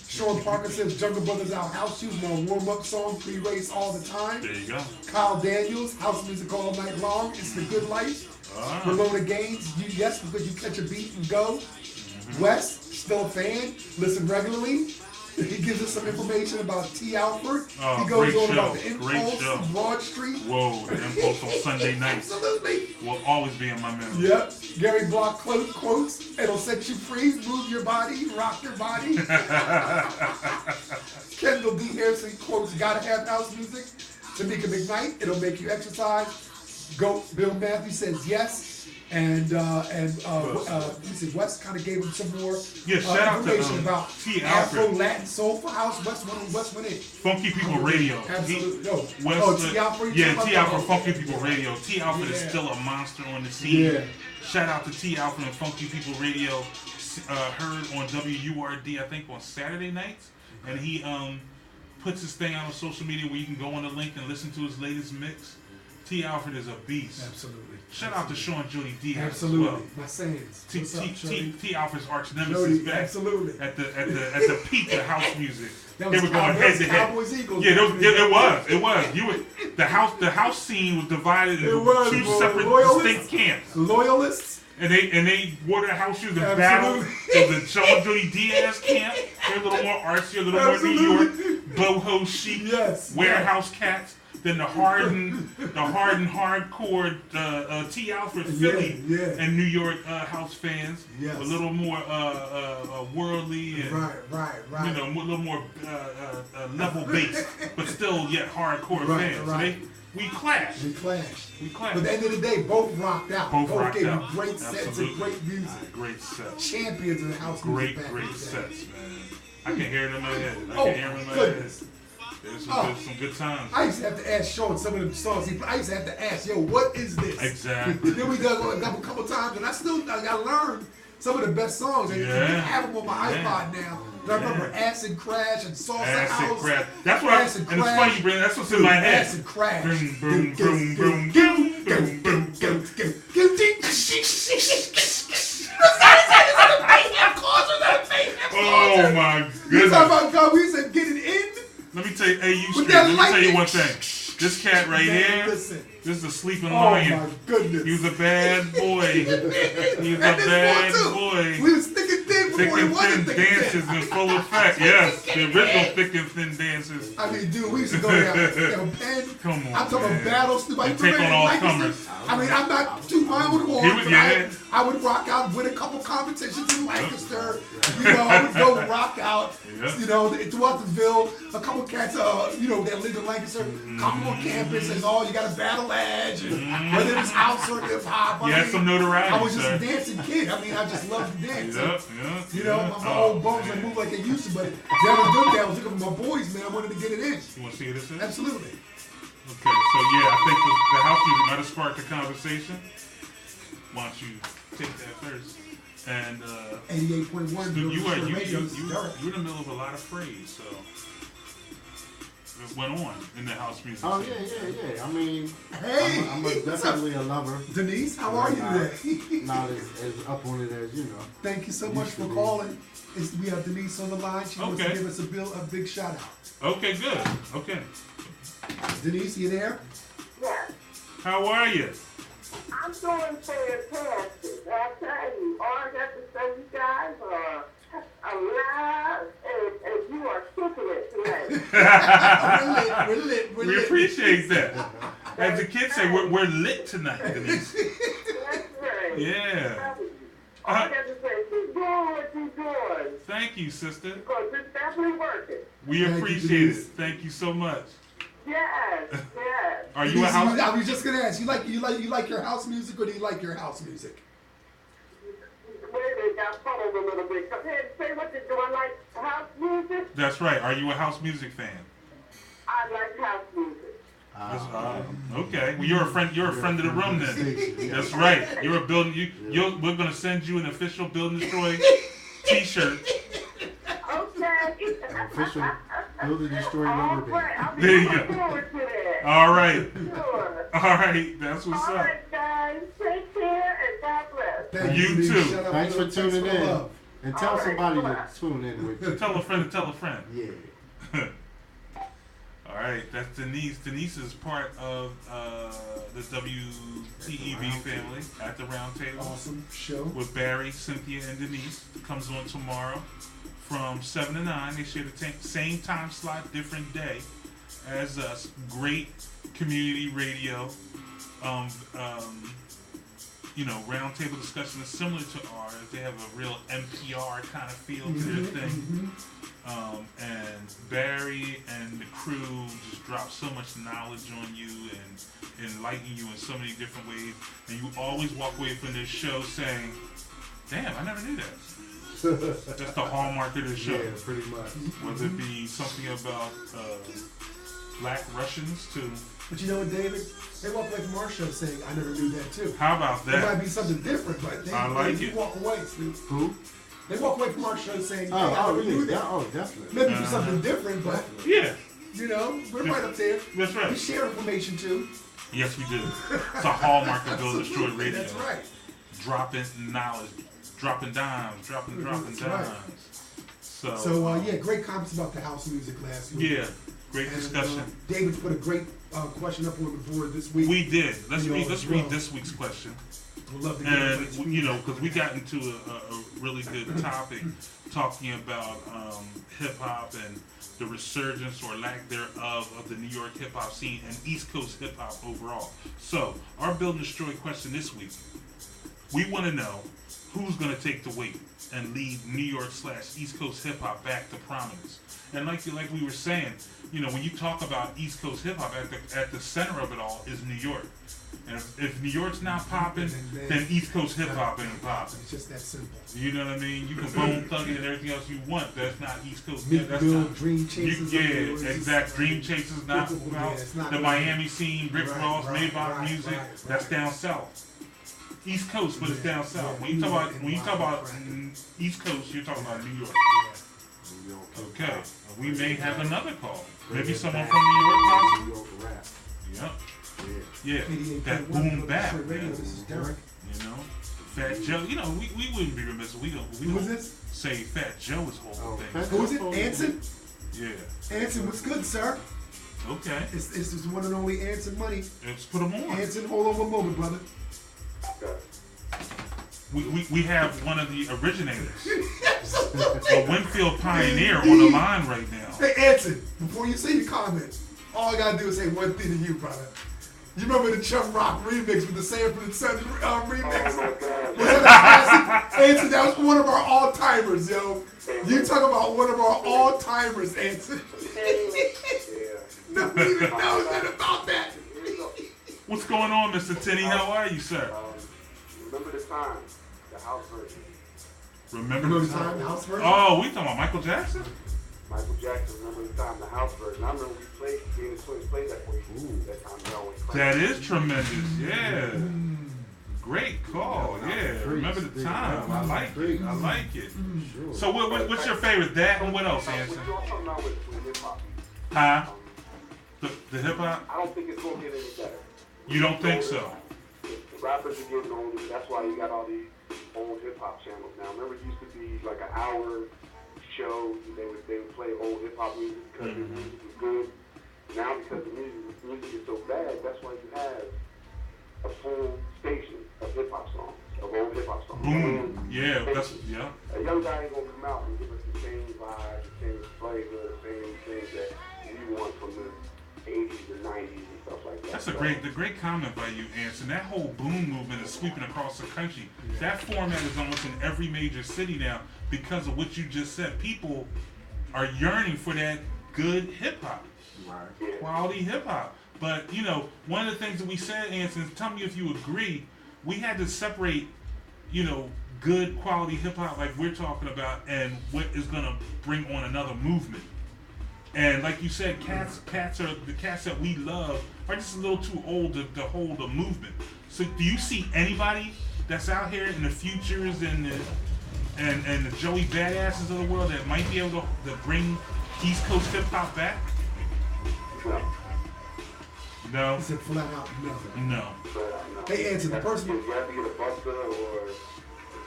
Sean Parker says Jungle Brothers Out House Shoes, my warm-up song, pre-race all the time. There you go. Kyle Daniels, house music all night long, it's the good life. Ramona Gaines, yes, because you catch a beat and go. Wes, still a fan, listen regularly. He gives us some information about T. Alford. Oh, He goes great on about show. the Great Impulse, show. Broad Street. Whoa, the Impulse on Sunday nights Absolutely. will always be in my memory. Yep. Gary Block quotes, it'll set you free, move your body, rock your body. Kendall D. Harrison quotes, gotta have house music. Tamika McKnight, it'll make you exercise. Goat Bill Matthews says yes. And he said West kind of gave him some more Yeah, shout out to, information about T. Afro Alfred. Latin soulful house. West went in. Funky People Radio. Absolutely. No. West, T. Alfred. yeah, T. Alfred, Funky People Radio. T. Alfred is Yeah. still a monster on the scene. Yeah. Shout out to T. Alfred and Funky People Radio. Heard on WURD, I think, on Saturday nights. And he puts his thing out on social media where you can go on the link and listen to his latest mix. T. T. Alfred is a beast. Absolutely. Shout out to Sean Jody Diaz Absolutely. as well. My sayings. What's up, T. Alfred's arch nemesis Jody, back absolutely. at the peak of house music. That They was were going head to head. Cowboys Eagles. Yeah, it was. You were the house scene was divided into two separate distinct camps. Loyalists. And they wore their house shoes and battled. Absolutely. The Sean Jody Diaz camp. They're a little more artsy, a little more New York, boho chic, Yes. warehouse cats. Then the hardened hardcore T. Alfred Philly and New York house fans. Yes. A little more worldly and Right. you know, a little more level based, but still yet hardcore fans. Right. So we clashed. We clashed. clashed. But at the end of the day, both rocked out. Both rocked gave out. you great sets Absolutely. and great music. Great sets. Champions of the house music. back in Great the day. sets, man. I can hear it in my head. I Oh, can hear it in my goodness. head. There's Oh. some good times. I used to have to ask Sean some of the songs. I used to have to ask, yo, what is this? Exactly. Then we done it a couple times, and I learned some of the best songs. And you can have them on my iPod now. And I remember Acid Crash and Salsa Acid House. Crash. That's what Acid and it's Crash. funny you bring that's what's in my head. Acid Crash. Boom, boom, boom, boom, boom, boom, boom. Oh my You talking goodness. about God? We said get it in. Let me tell you, hey, you With Street, that let me tell you lightning. one thing. This cat right Man, here, listen. this is a sleeping Oh my lion. goodness. He was a bad boy. He was a And this bad one, too. boy. We was thick and thin Thick before he and wasn't thin thick and dances thin. in full effect. Yes, the original thick and thin dances. I mean, dude, we used to go down Penn. Come on, I'm talking man. about battle stupid. You take on all comers. I mean, I'm not too my own horn, He would- but yeah. I would rock out, win a couple competitions in Lancaster. You know, I would go rock out. Yeah. You know, throughout the Ville, a couple cats, you know, that lived in Lancaster, come on campus and oh, you got a battle edge, and whether it's house or hip hop. You had some notoriety, I was just sir. a dancing kid. I mean, I just loved to dance. Yep, You know, my Oh, old bones don't move like they used to, but down in Dundee, I was looking for my boys, man. I wanted to get it in. You want to see what this is? Absolutely. Okay, so yeah, I think the house music might have sparked the conversation. Why don't you take that first? And 88.1. you were in you the middle of a lot of phrase, so it went on in the house music. Oh scene. yeah. I mean, Hey, I'm what's up? definitely a lover. Denise, how are you today? Not as up on it as you know. Thank you so much for calling. We have Denise on the line. She wants to Okay. give us a big shout out. Okay, good. Okay, Denise, you there? Yes, how are you? I'm doing fantastic. I tell you, all I got to say, you guys are alive, and you are kicking it tonight. We're lit. We appreciate that. As the kids say, we're lit tonight, Denise. That's right. Yeah. All I got to say, keep doing what you're doing, Thank you, sister. because it's definitely working. We Thank you, appreciate it. Denise. Thank you so much. Yes. Are you a Denise, house? I was just gonna ask. You like your house music, or do you like your house music? Wait a minute, got fuddled a little bit. Come ahead, say what you do. I like house music. That's right. Are you a house music fan? I like house music. Okay. Well, you're a friend. You're a friend of the room then. That's right. You're a building. We're gonna send you an official Build and Destroy T-shirt. Okay. Official Build and Destroy All number. right, I'll be There you looking go. forward to that. All right. Sure. All right. That's what's All up. right, guys. Take care and God bless. Thank You Denise. too. Shout out Thanks for to tuning the in. love. And tell All right, somebody bye. to tune in with you. Tell a friend to tell a friend. Yeah. All right. That's Denise. Denise is part of the WTEV family at the round table. Awesome show. With Barry, Cynthia, and Denise. It comes on tomorrow from 7 to 9. They share the same time slot, different day as us. Great community radio. Roundtable discussion is similar to ours. They have a real NPR kind of feel to their thing. And Barry and the crew just drop so much knowledge on you and enlighten you in so many different ways. And you always walk away from this show saying, damn, I never knew that. That's the hallmark of the show. Yeah, pretty much. Whether it be something about Black Russians to... But you know what, David? They walk away from our show saying, I never knew that too. How about It might that? be something different, but I like they it. walk away, Snoop. Who? They walk away from our show saying, hey, I Oh, never knew yeah. that. Oh, definitely. Maybe do something different, but, Yeah, you know, we're right up there. that's We right. share information too. Yes, we do. It's a hallmark of Build Destroy Radio. That's right. Dropping knowledge, dropping dimes, dropping That's dimes. right. So yeah, great comments about the house music last week. Yeah, great And, discussion. David put a great question up on the board this week. We did. Let's You know, read this week's question. We'd love to get a And great you know, because we got into a really good topic talking about hip hop and the resurgence or lack thereof of the New York hip hop scene and East Coast hip hop overall. So our Build and Destroy question this week, we want to know who's going to take the weight and lead New York / East Coast hip hop back to prominence. And like we were saying, you know, when you talk about East Coast hip hop, at the center of it all is New York. And if New York's not popping, then East Coast hip hop ain't popping. It's just that simple. You know what I mean? You can bone thug it and everything else you want. That's not East Coast. Meek That's Mill, not. Dream Chasers. Yeah, exact. Dream Chasers not it's not the really- Miami scene, Rick Right, Ross, right, Maybach right, music. right, That's right. down south. East Coast, but it's Yeah, down south. yeah, When you talk about right. East Coast, you're talking about New York. New York. Okay, we may have another call. Maybe someone from New York, possibly. New York rap. Yep. Yeah. Yeah, that 88.1 boom bap, Radio. man. This is Derek. You know, Fat Joe. You know, we wouldn't be remiss if we Who don't is this? say Fat Joe is whole Oh, thing. Fat Who is it? Anson? Yeah. Anson, what's good, sir? Okay. It's this one and only Anson Money. Let's put them on. Anson, hold on one moment, brother. We have one of the originators, a Winfield pioneer, on the line right now. Hey, Anson, before you say your comment, all I gotta do is say one thing to you, brother. You remember the Chum Rock remix with the Sanford and Son remix? Oh my God. Was that a classic? Anson, that was one of our all-timers, yo. You talk about one of our all-timers, Anson. Nobody even knows that about that. What's going on, Mr. Tenney? How are you, sir? Remember the time, the house version. Remember the time, time? the house version? Oh, we talking about Michael Jackson? Michael Jackson, remember the time, the house version. I remember we played, me and the Twins played that for you. That time, y'all went crazy. That is tremendous. Yeah. Great call. Yeah. Remember the time. I like it. I like it. Sure. So what's your favorite? That and what else, What Anson? you also know with hip hop, Huh? The hip hop? I don't think it's gonna get any better. You don't think so? The rappers are getting older. That's why you got all these old hip hop channels now. Remember, it used to be like an hour show. They would play old hip hop music because the music was good. Now, because the music is so bad, that's why you have a full station of hip hop songs, of old hip hop songs. Boom. Yeah. That's yeah. A young guy ain't gonna come out and give us the same vibe, the same flavor, the same things that we want from the 80s and 90s and stuff like that. That's the great comment by you, Anson. That whole boom movement is sweeping across the country. That format is almost in every major city now because of what you just said. People are yearning for that good hip hop, Right. quality hip hop. But you know, one of the things that we said, Anson, tell me if you agree, we had to separate, you know, good quality hip hop like we're talking about and what is gonna bring on another movement. And like you said, cats are the cats that we love are just a little too old to hold a movement. So do you see anybody that's out here in the futures and the Joey Badasses of the world that might be able to bring East Coast hip hop back? No. No. He said flat out no. No. But, Hey, Anson, the person- You have to get a Buster or a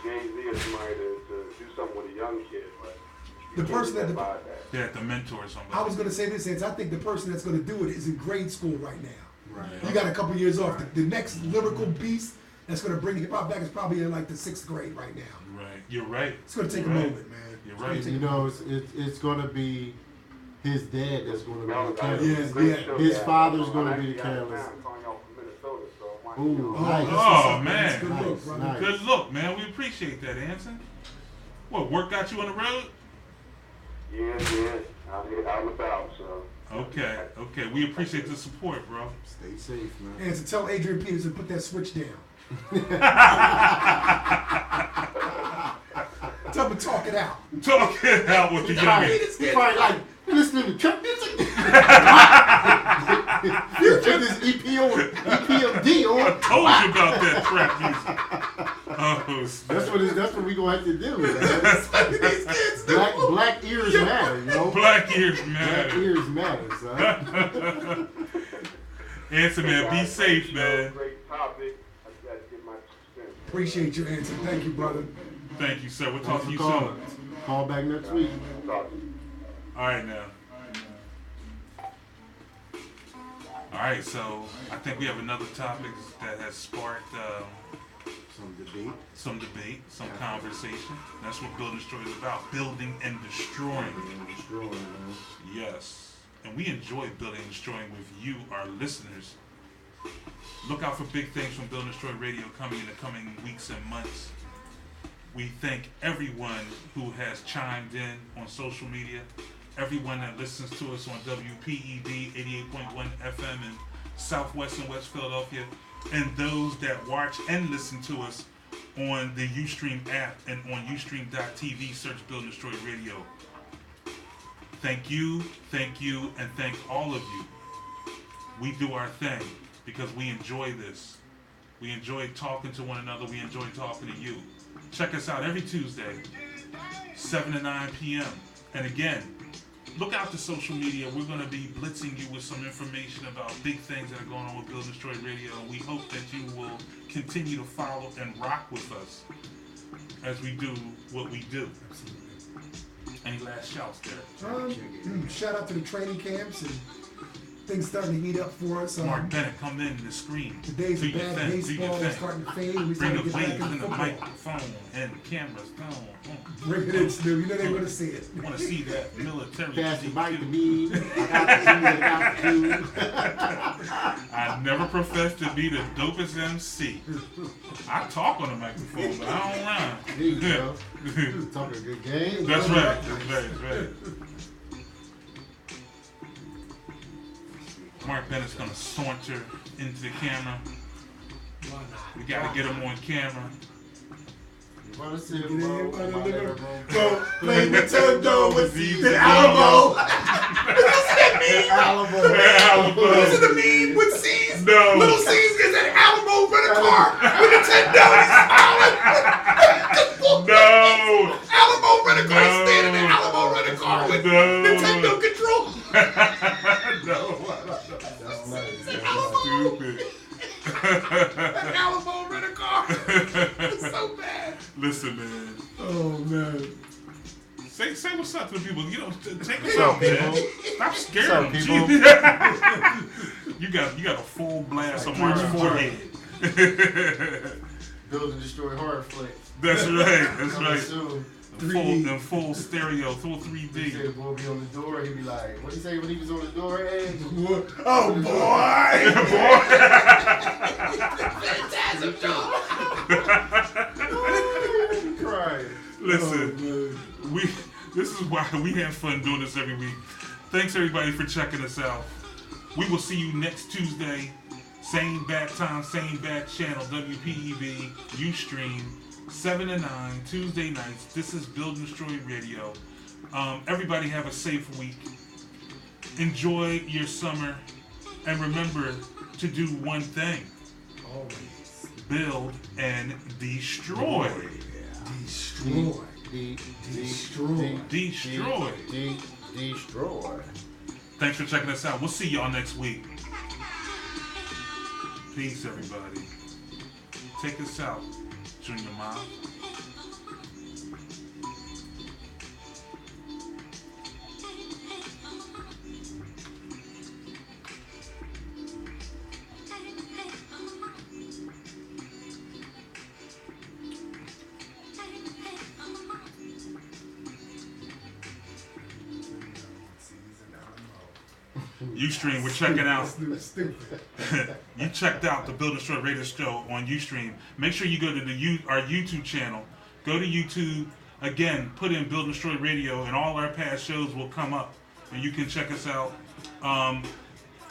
Jay-Z or somebody to do something with a young kid, but The person that They have to mentor somebody. I was gonna say this, Anson. I think the person that's gonna do it is in grade school right now. Right. You got a couple years off. The next lyrical beast that's gonna bring hip hop back is probably in like the 6th grade right now. Right. You're right. It's gonna take a Right. moment, man. You're It's gonna right. take You a know, moment. it's going to be his dad that's going to be the Yeah, catalyst. yeah. His father's gonna be the catalyst. I'm calling y'all from Minnesota, so I want Ooh, Oh, nice. that's what's up, man. That's good look, Nice, brother. nice. Good look, man. We appreciate that, Anson. What, work got you on the road? Yeah, I'm here out and about, so. Okay. We appreciate the support, bro. Stay safe, man. Anson, tell Adrian Peterson to put that switch down. Tell him to talk it out. Talk it out with the He probably, youngin'. he probably like listening to trap music. Put this EPMD I on. told you about that trap music. Oh, That's what we gonna have to do. Man. These kids do. Black ears matter, you know. Black ears Black matter. ears matter, son. Answer, man. Be safe, man. Great topic. I just got to get my 2 cents. Appreciate your answer. Thank you, brother. Thank you, sir. We'll talk to you Call. soon. Call back next week. Talk to you. All right, now. All right, so I think we have another topic that has sparked some debate, some conversation. That's what Building Destroy is about: building and destroying. Yes, and we enjoy building and destroying with you, our listeners. Look out for big things from Building Destroy Radio coming in the coming weeks and months. We thank everyone who has chimed in on social media, everyone that listens to us on WPEB 88.1 FM in Southwest and West Philadelphia, and those that watch and listen to us on the Ustream app and on Ustream.tv. Search Build and Destroy Radio. Thank you, and thank all of you. We do our thing because we enjoy this. We enjoy talking to one another. We enjoy talking to you. Check us out every Tuesday, 7 to 9 p.m. And again, look out to social media. We're going to be blitzing you with some information about big things that are going on with Build and Destroy Radio. And we hope that you will continue to follow and rock with us as we do what we do. Any last shouts there? Shout out to the training camps and things starting to heat up for us. Mark Bennett, come in the screen. The days Do of your bad thing, do your baseball are thing. starting to fade. We Bring starting the to get back waves and into the football. microphone and cameras. Bring it in, Stu. You know they're going to see it. I want to see that military. Pass the GQ. mic to me. I got the I never professed to be the dopest MC. I talk on the microphone, but I don't rhyme. There you go. Talking a good game. That's right. That's right. Mark Bennett's gonna saunter into the camera. We gotta get him on camera. Wanna sit, Get bro? in, My brother, living look room. Bro, play Nintendo with These the are Alamo. Alamo. This is the meme with C's. No. Little C's gets that Alamo rental car with Nintendo. He's smiling. No! Alamo rental car. He's No. standing in Alamo rental car with No. Nintendo controls. No. That's nice. Stupid. That Alamo rental car. It's so bad. Listen, man. Oh man. Say what's up to the people. You know, take us What's up, out, man. people? Stop scaring them. What's up, You got a full blast on Like Mark's Mark's forehead. Build and destroy hard flicks. That's right. That's Coming right. soon. In full stereo, full He 3D. said the boy be on the door. He'd be like, what did he say when he was on the door, Ed? Oh boy. Crying. Listen, this is why we have fun doing this every week. Thanks everybody for checking us out. We will see you next Tuesday. Same bat time, same bat channel, WPEB, Ustream, 7 to 9, Tuesday nights. This is Build and Destroy Radio. Everybody have a safe week. Enjoy your summer. And remember to do one thing. Always. Build and destroy. Destroy. Destroy. Destroy. Destroy. Thanks for checking us out. We'll see y'all next week. Peace, everybody. Take us out, Junior Mom. Ustream, we're checking out. Stupid. You checked out the Build and Destroy Radio Show on Ustream. Make sure you go to our YouTube channel. Go to YouTube. Again, put in Build and Destroy Radio, and all our past shows will come up, and you can check us out.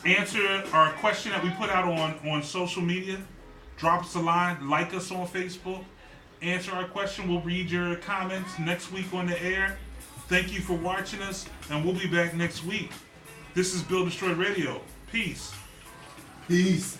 Answer our question that we put out on social media. Drop us a line. Like us on Facebook. Answer our question. We'll read your comments next week on the air. Thank you for watching us, and we'll be back next week. This is Build Destroy Radio. Peace. Peace.